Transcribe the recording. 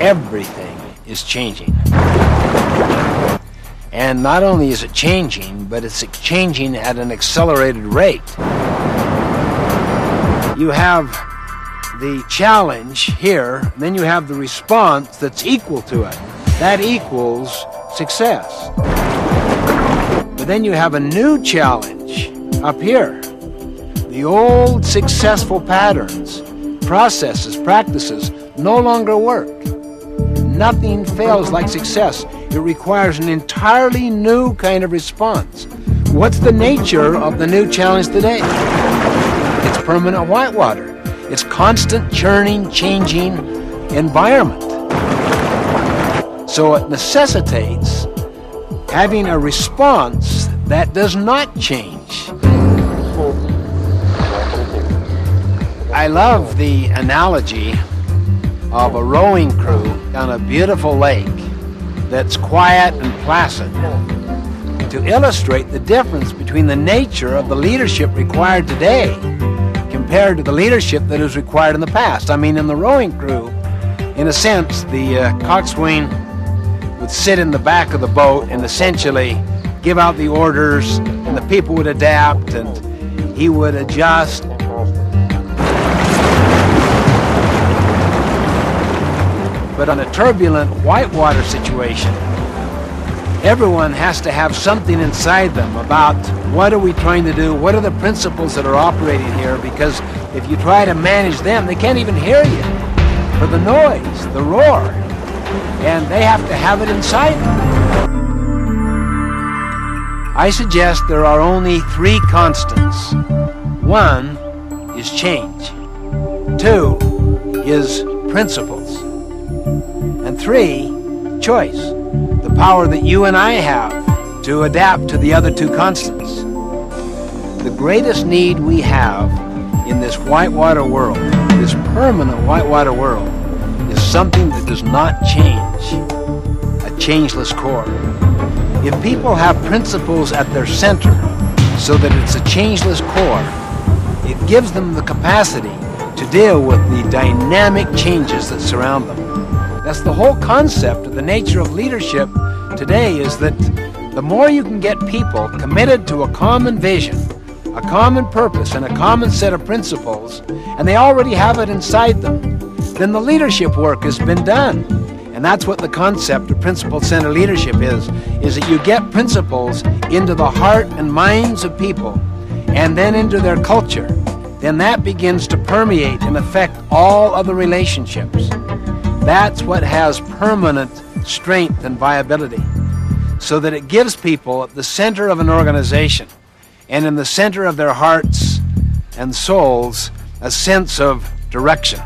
everything is changing. And not only is it changing, but it's changing at an accelerated rate. You have the challenge here, and then you have the response that's equal to it. That equals success. But then you have a new challenge up here. The old successful patterns, processes, practices no longer work. Nothing fails like success. It requires an entirely new kind of response. What's the nature of the new challenge today? It's permanent whitewater. It's constant churning, changing environment. So it necessitates having a response that does not change. I love the analogy of a rowing crew on a beautiful lake that's quiet and placid to illustrate the difference between the nature of the leadership required today compared to the leadership that is required in the past. I mean, in the rowing crew, in a sense, the coxswain would sit in the back of the boat and essentially give out the orders, and the people would adapt, and he would adjust. But on a turbulent whitewater situation, everyone has to have something inside them about what are we trying to do, what are the principles that are operating here, because if you try to manage them, they can't even hear you for the noise, the roar, and they have to have it inside them. I suggest there are only 3 constants. 1 is change. 2 is principles. And 3, choice, the power that you and I have to adapt to the other 2 constants. The greatest need we have in this whitewater world, this permanent whitewater world, is something that does not change, a changeless core. If people have principles at their center so that it's a changeless core, it gives them the capacity to deal with the dynamic changes that surround them. That's the whole concept of the nature of leadership today, is that the more you can get people committed to a common vision, a common purpose, and a common set of principles, and they already have it inside them, then the leadership work has been done. And that's what the concept of principle-centered leadership is that you get principles into the heart and minds of people, and then into their culture. Then that begins to permeate and affect all other relationships. That's what has permanent strength and viability, so that it gives people at the center of an organization and in the center of their hearts and souls a sense of direction.